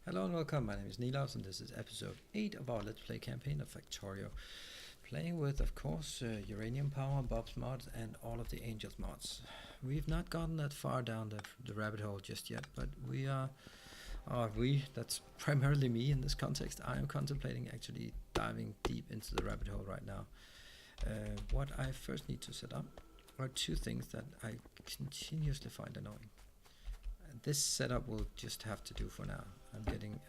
Hello and welcome, my name is Nilaus and this is episode 8 of our Let's Play campaign of Factorio. Playing with, of course, Uranium Power, Bob's mods and all of the Angels mods. We've not gotten that far down the rabbit hole just yet, but we are, that's primarily me in this context. I am contemplating actually diving deep into the rabbit hole right now. What I first need to set up are two things that I continuously find annoying. This setup will just have to do for now. I'm getting an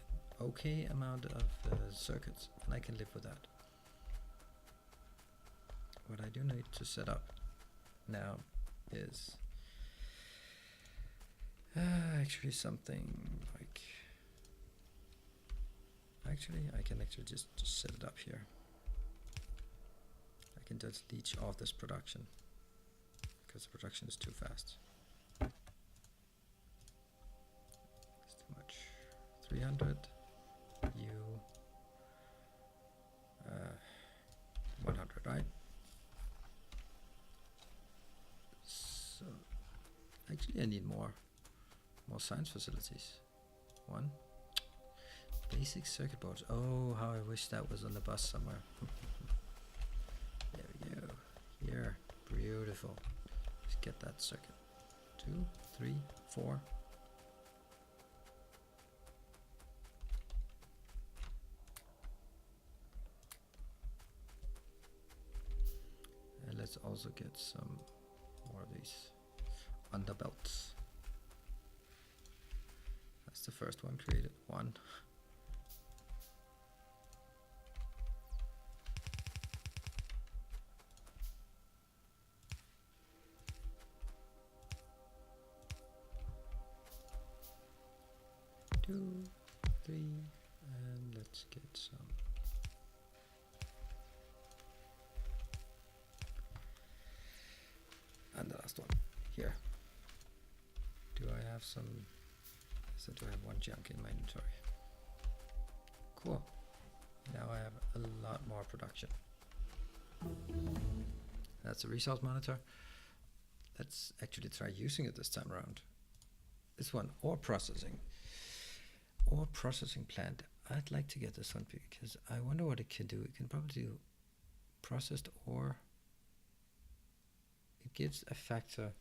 okay amount of circuits and I can live with that. What I do need to set up now is actually something like, I can actually just set it up here. I can just leech off this production because the production is too fast. 300 U 100, right? So actually I need more science facilities. One basic circuit boards. Oh, how I wish that was on the bus somewhere. There we go. Here, beautiful. Let's get that circuit. 2, 3, 4. Let's also get some more of these underbelts. That's the first one created. 1. Two, 3, and let's get some. And the last one here. Do I have some? So do I have one junk in my inventory? Cool. Now I have a lot more production. That's a resource monitor. Let's actually try using it this time around. This one, ore processing. Ore processing plant. I'd like to get this one because I wonder what it can do. It can probably do processed ore. It gives a factor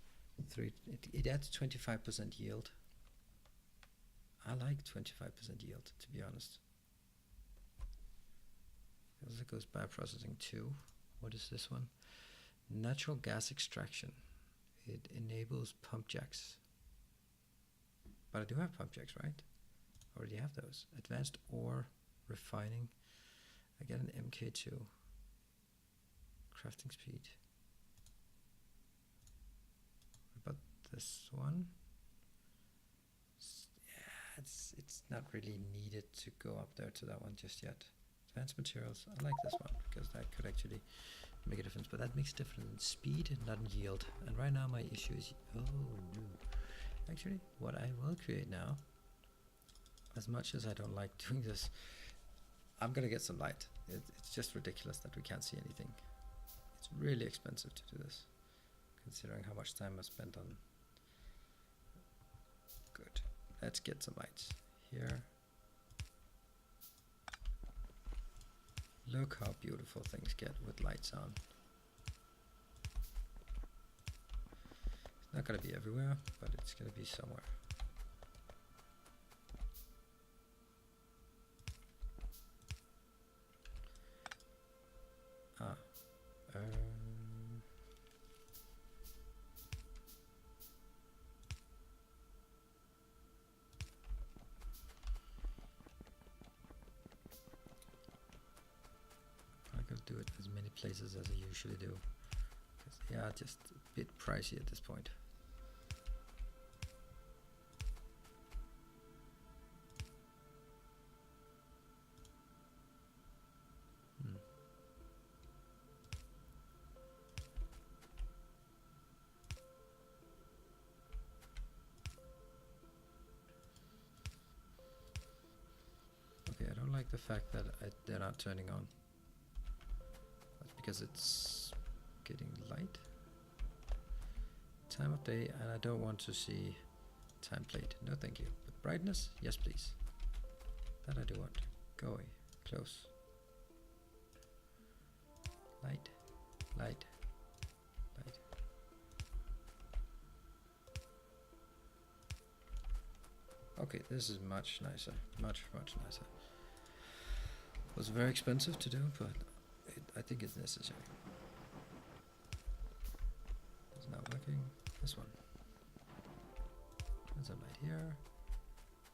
3. It adds 25% yield. I like 25% yield, to be honest. It also goes bioprocessing 2. What is this one? Natural gas extraction. It enables pump jacks. But I do have pump jacks, right? I already have those. Advanced ore refining. I get an MK2. Crafting speed. But this one, yeah, it's not really needed to go up there to that one just yet. Advanced materials, I like this one because that could actually make a difference, but that makes a difference in speed and not in yield. And right now my issue is, oh no. Actually, what I will create now, as much as I don't like doing this, I'm gonna get some light. It's just ridiculous that we can't see anything. It's really expensive to do this, considering how much time I spent on. Good. Let's get some lights here. Look how beautiful things get with lights on. It's not going to be everywhere, but it's going to be somewhere. Do it as many places as I usually do. Yeah, just a bit pricey at this point. Okay, I don't like the fact that they're not turning on. Because it's getting light. Time of day, and I don't want to see time plate. No thank you. But brightness, yes please. That I do want. Go away. Close. Light. Light. Light. Okay, this is much nicer. Much nicer. It was very expensive to do, but I think it's necessary. It's not working. This one. There's a light here.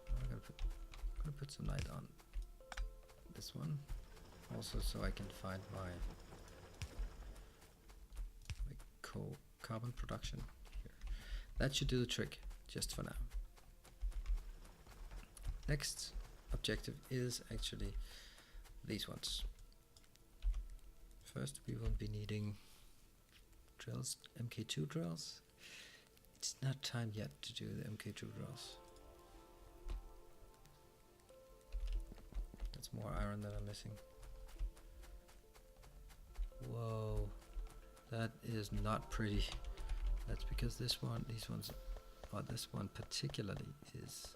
I'm gonna put some light on this one, also so I can find my carbon production here. That should do the trick, just for now. Next objective is actually these ones. First, we will be needing drills, MK2 drills. It's not time yet to do the MK2 drills. That's more iron that I'm missing. Whoa, that is not pretty. That's because this one, these ones, or this one particularly is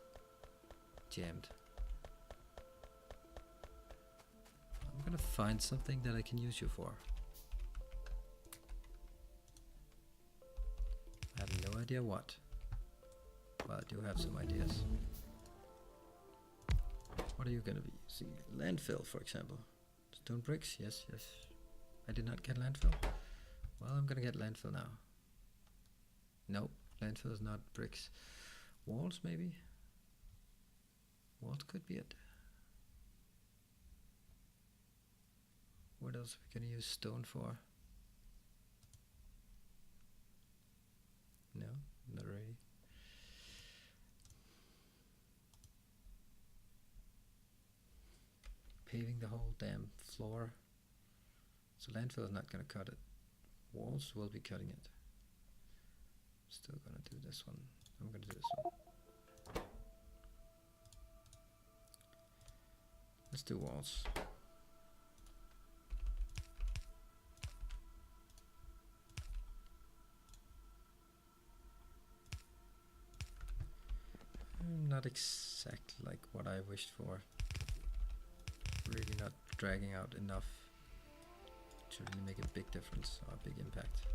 jammed. I'm gonna find something that I can use you for. I have no idea what, but I do have some ideas. What are you gonna be using? Landfill, for example. Stone bricks, yes. I did not get landfill. Well, I'm gonna get landfill now. Nope, landfill is not bricks. Walls, maybe? Walls could be it. What else are we gonna use stone for? No, not really. Paving the whole damn floor. So landfill is not gonna cut it. Walls will be cutting it. Still gonna do this one. I'm gonna do this one. Let's do walls. Not exactly like what I wished for. Really not dragging out enough to really make a big difference or a big impact.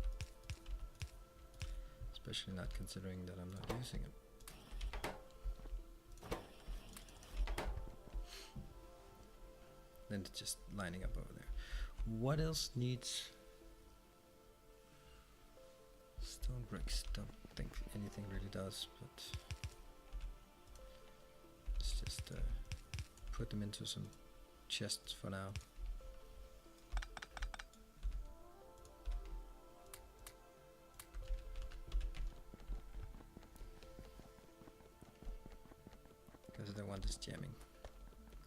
Especially not considering that I'm not using it. Then it's just lining up over there. What else needs stone bricks? Don't think anything really does, but let's just put them into some chests for now. Because I don't want this jamming.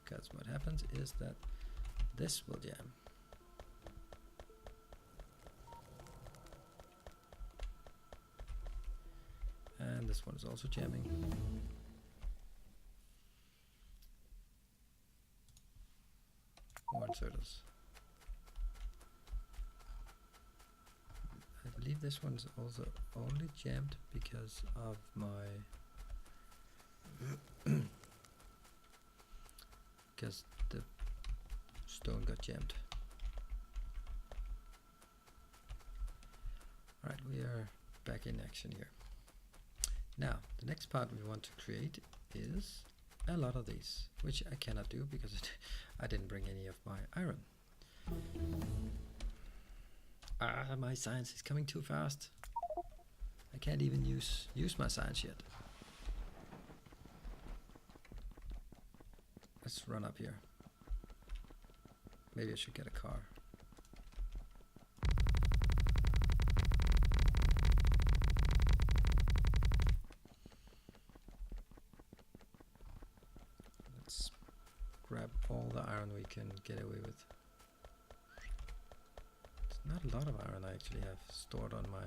Because what happens is that this will jam. And this one is also jamming. More inserters. I believe this one's also only jammed because of my because the stone got jammed. Alright, we are back in action here. Now, the next part we want to create is a lot of these, which I cannot do because I didn't bring any of my iron. My science is coming too fast. I can't even use my science yet. Let's run up here. Maybe I should get a car. Let's grab all the iron we can get away with. It's not a lot of iron I actually have stored on my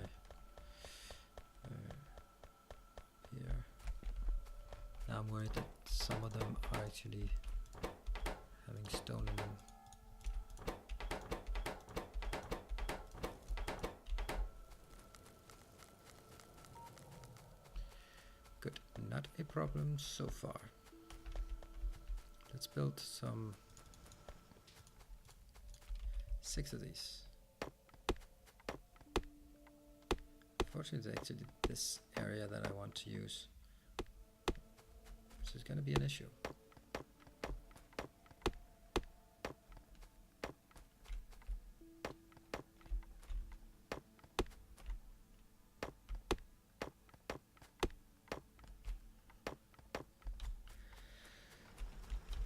here. Now I'm worried that some of them are actually having stone in them. Good, not a problem so far. Let's Let's build some 6 of these. Unfortunately, it's actually this area that I want to use, which is going to be an issue.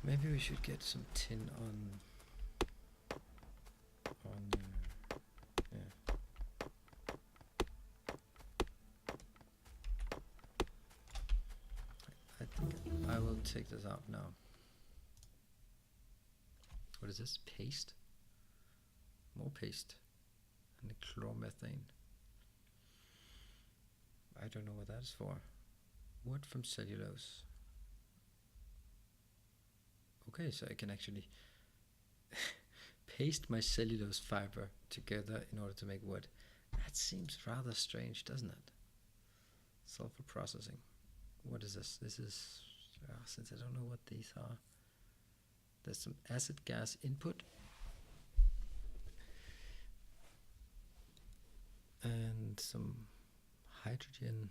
Maybe we should get some tin on yeah. I think I will take this out now. What is this? Paste? More paste. And the chlormethane. I don't know what that is for. Wood from cellulose. Okay, so I can actually paste my cellulose fiber together in order to make wood. That seems rather strange, doesn't it? Sulfur processing. What is this? This is, since I don't know what these are, there's some acid gas input. And some hydrogen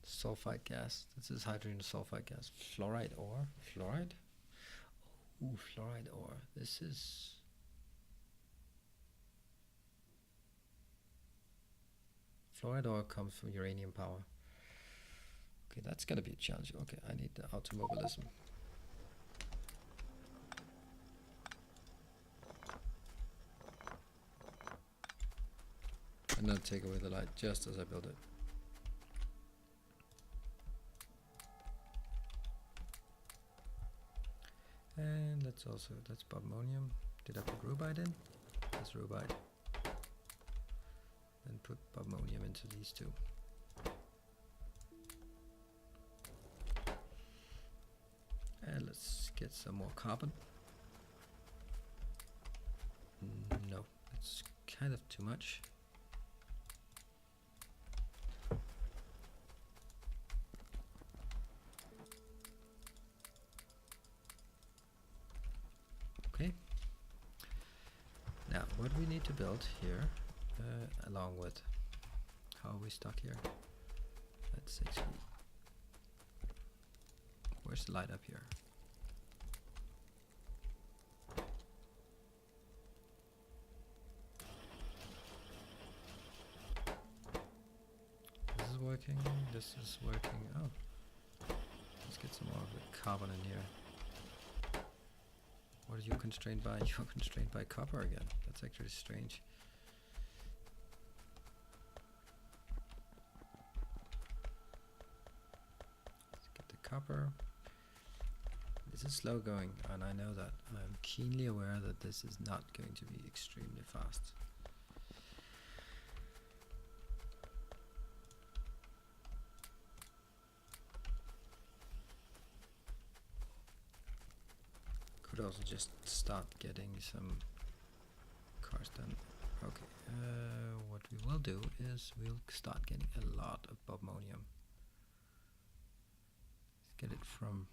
sulfide gas. This is hydrogen sulfide gas. Fluoride ore. Fluoride? Ooh, fluoride ore. This is... Fluoride ore comes from uranium power. Okay, that's gonna be a challenge. Okay, I need the automobilism. And then take away the light just as I build it. And that's Bobmonium. Did I put Rubide in? That's Rubide. Then put Bobmonium into these two. And let's get some more carbon. No, that's kind of too much. Okay. Now, what we need to build here, along with how are we stuck here? Let's actually. Where's the light up here? This is working. This is working. Oh, let's get some more of the carbon in here. What are you constrained by? You're constrained by copper again. That's actually strange. Let's get the copper. This is slow going, and I know that. I'm keenly aware that this is not going to be extremely fast. Could also just start getting some cars done. Okay, what we will do is we'll start getting a lot of Bobmonium. Let's get it from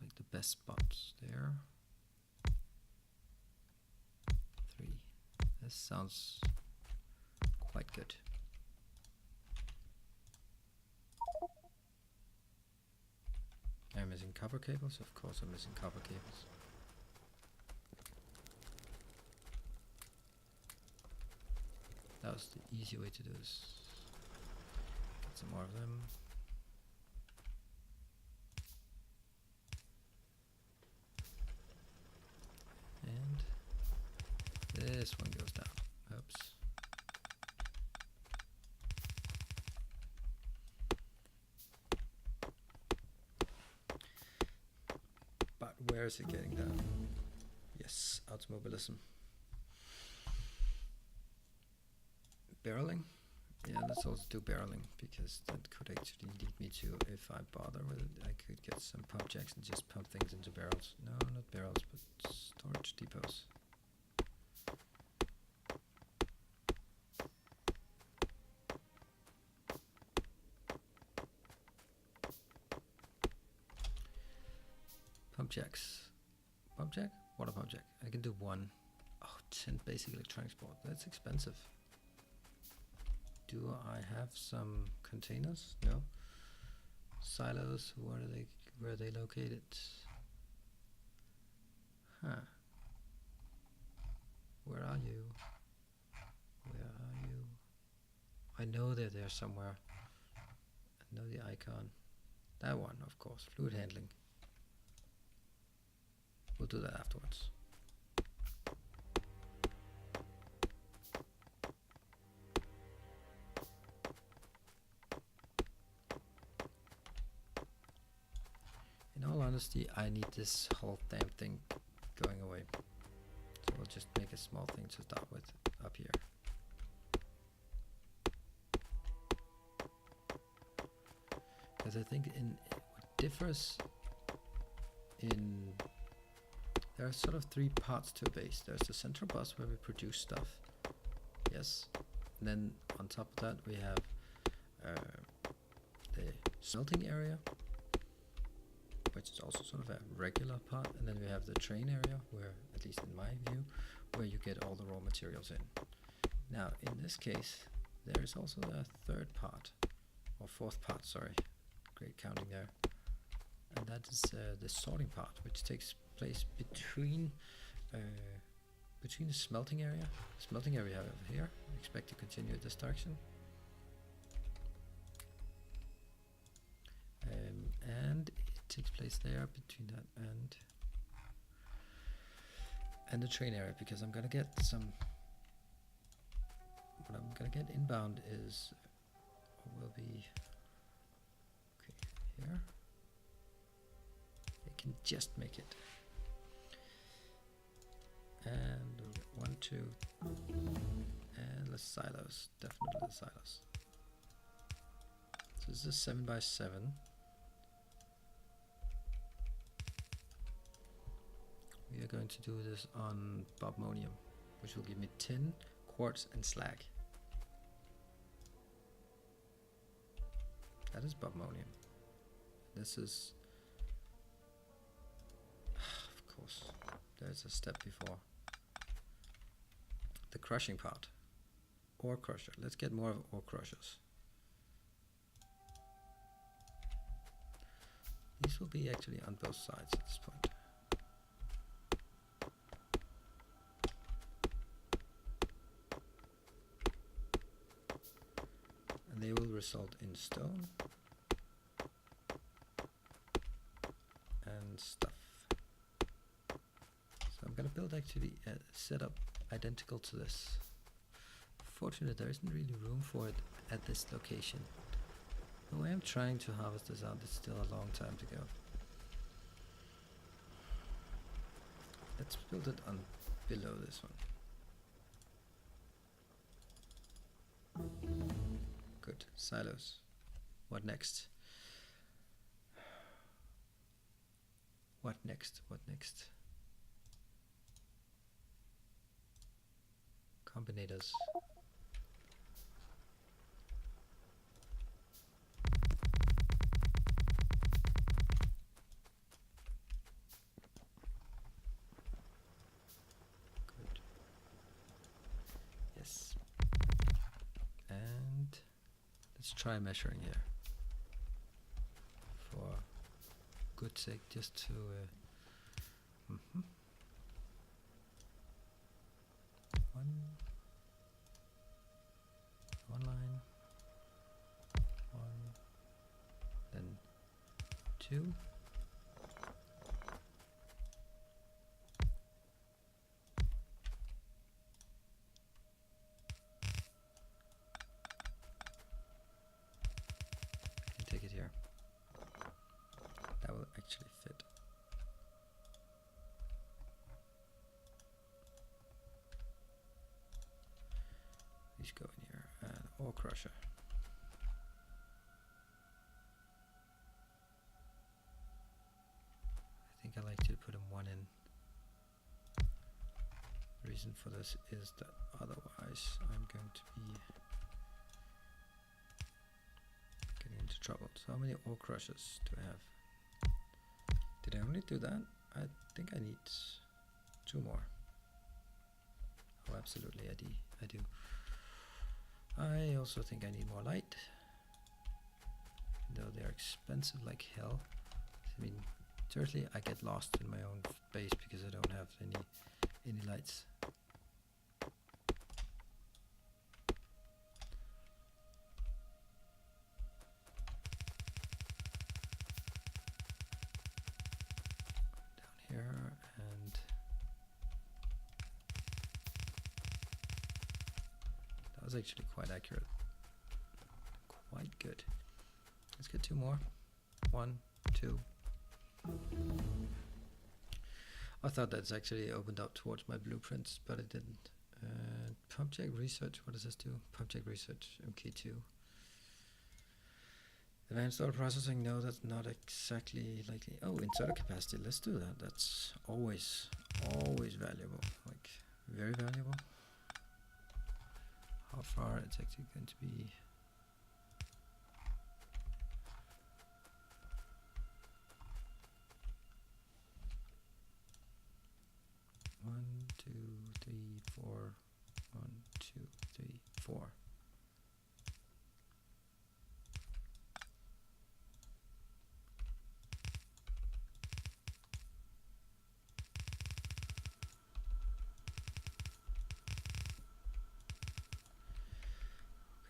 like the best spots there. 3. This sounds quite good. I'm missing copper cables. Of course I'm missing copper cables. That was the easy way to do this. Get some more of them. And this one goes down. Oops. But where is it getting down? Yes, automobilism. Barreling? Yeah, let's also do barreling, because that could actually lead me to, if I bother with it, I could get some pump jacks and just pump things into barrels. No, not barrels, but storage depots. Pump jacks. Pump jack? Water pump jack. I can do 1. Oh, 10 basic electronics board. That's expensive. Do I have some containers? No. Silos, where are they located? Huh. Where are you? Where are you? I know they're there somewhere. I know the icon. That one, of course. Fluid handling. We'll do that afterwards. In all honesty, I need this whole damn thing going away. So we'll just make a small thing to start with up here. Because I think what differs in, there are sort of 3 parts to a base. There's the central bus where we produce stuff. Yes. And then on top of that we have the smelting area, which is also sort of a regular part, and then we have the train area where, at least in my view, where you get all the raw materials in. Now in this case there is also a 3rd part, or 4th part, sorry, great counting there, and that is the sorting part, which takes place between the smelting area. Smelting area over here, I expect to continue this direction. And it takes place there between that and the train area, because I'm gonna get some, what I'm gonna get inbound is, will be, okay, here. I can just make it. And we'll get 1, 2, and the silos, definitely the silos. So this is 7 by 7. We are going to do this on Bobmonium, which will give me tin, quartz, and slag. That is Bobmonium. This is, of course, there's a step before. The crushing part. Ore crusher. Let's get more of ore crushers. These will be actually on both sides at this point. And they will result in stone and stuff. So I'm going to build actually a setup identical to this. Fortunately, there isn't really room for it at this location. Though I am trying to harvest this out, it's still a long time to go. Let's build it on below this one. Good. Silos. What next? What next? What next? Combinators. Good. Yes. And let's try measuring here. For good sake, just to one line, 1, then 2, and take it here. That will actually fit. These go in here, and ore crusher. I think I like to put them one in. The reason for this is that otherwise I'm going to be getting into trouble. So how many ore crushers do I have? Did I only do that? I think I need 2 more. Oh, absolutely, I do. I also think I need more light, though they're expensive like hell. I mean, seriously, I get lost in my own base because I don't have any lights. Down here, and that was actually quite accurate. Quite good. Let's get 2 more. 1, 2. I thought that's actually opened up towards my blueprints, but it didn't. Project research, what does this do? Project research, MK2. Advanced oil processing, no, that's not exactly likely. Oh, inserter capacity, let's do that. That's always valuable, like very valuable. How far it's actually going to be. One, 2, 3, 4. 1, 2, 3, 4.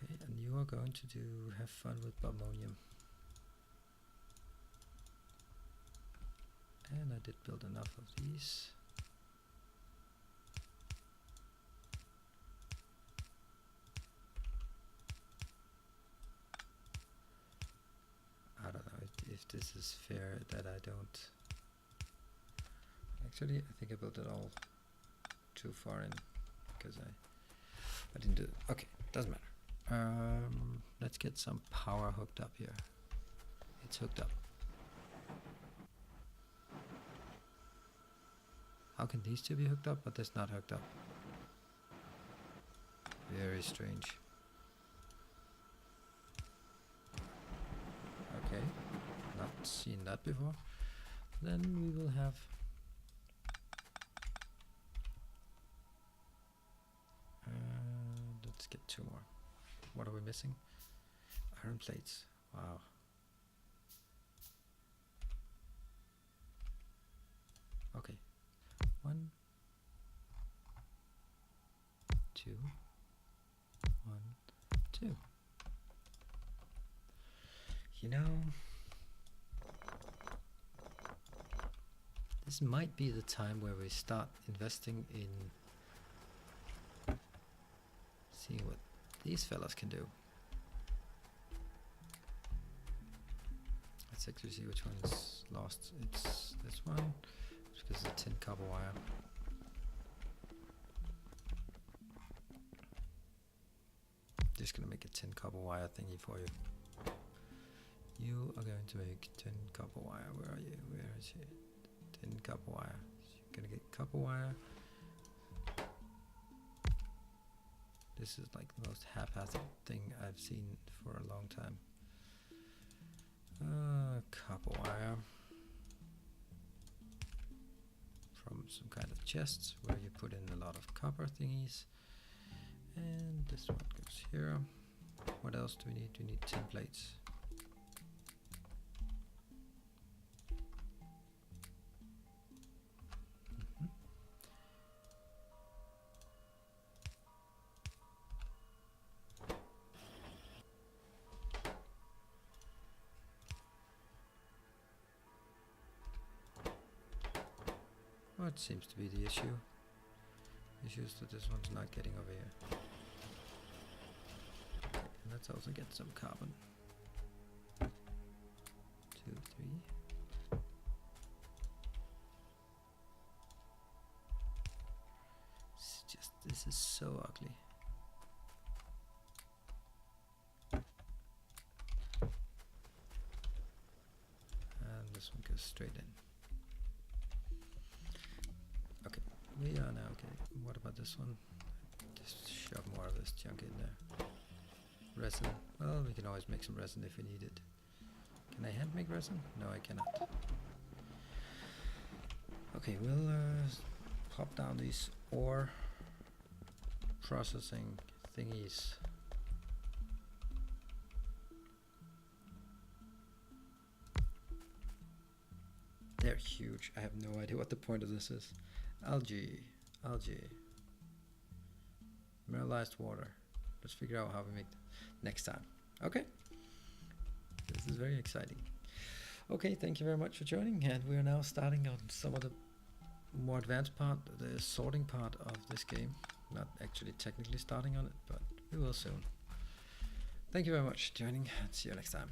Okay, and you are going to have fun with Bobmonium. And I did build enough of these. I don't know if this is fair that I don't. Actually, I think I built it all too far in because I didn't do it. Okay, doesn't matter. Let's get some power hooked up here. It's hooked up. How can these two be hooked up, but this not hooked up? Very strange. Okay, not seen that before. Then we will have let's get 2 more. What are we missing? Iron plates. Wow. Okay. 1, 2, 1, 2. You know, this might be the time where we start investing in seeing what these fellas can do. Let's actually see which one is lost. It's this one, because it's a tin copper wire. Just gonna make a tin copper wire thingy for you. You are going to make tin copper wire. Where are you? Where is it? Tin copper wire. So you're gonna get copper wire. This is like the most haphazard thing I've seen for a long time. Copper wire from some kind of chests where you put in a lot of copper thingies. And this one goes here. What else do we need? We need tin plates. What seems to be the issue? The issue is that this one's not getting over here. Okay, and let's also get some carbon. 2, 3. It's just, this is so ugly. And this one goes straight in. We are now okay. What about this one? Just shove more of this junk in there. Resin. Well, we can always make some resin if we need it. Can I hand make resin? No, I cannot. Okay, we'll pop down these ore processing thingies. They're huge. I have no idea what the point of this is. Algae. Mineralized water. Let's figure out how we make next time. Okay. This is very exciting. Okay, thank you very much for joining, and we are now starting on some of the more advanced part, the sorting part of this game. Not actually technically starting on it, but we will soon. Thank you very much for joining, and see you next time.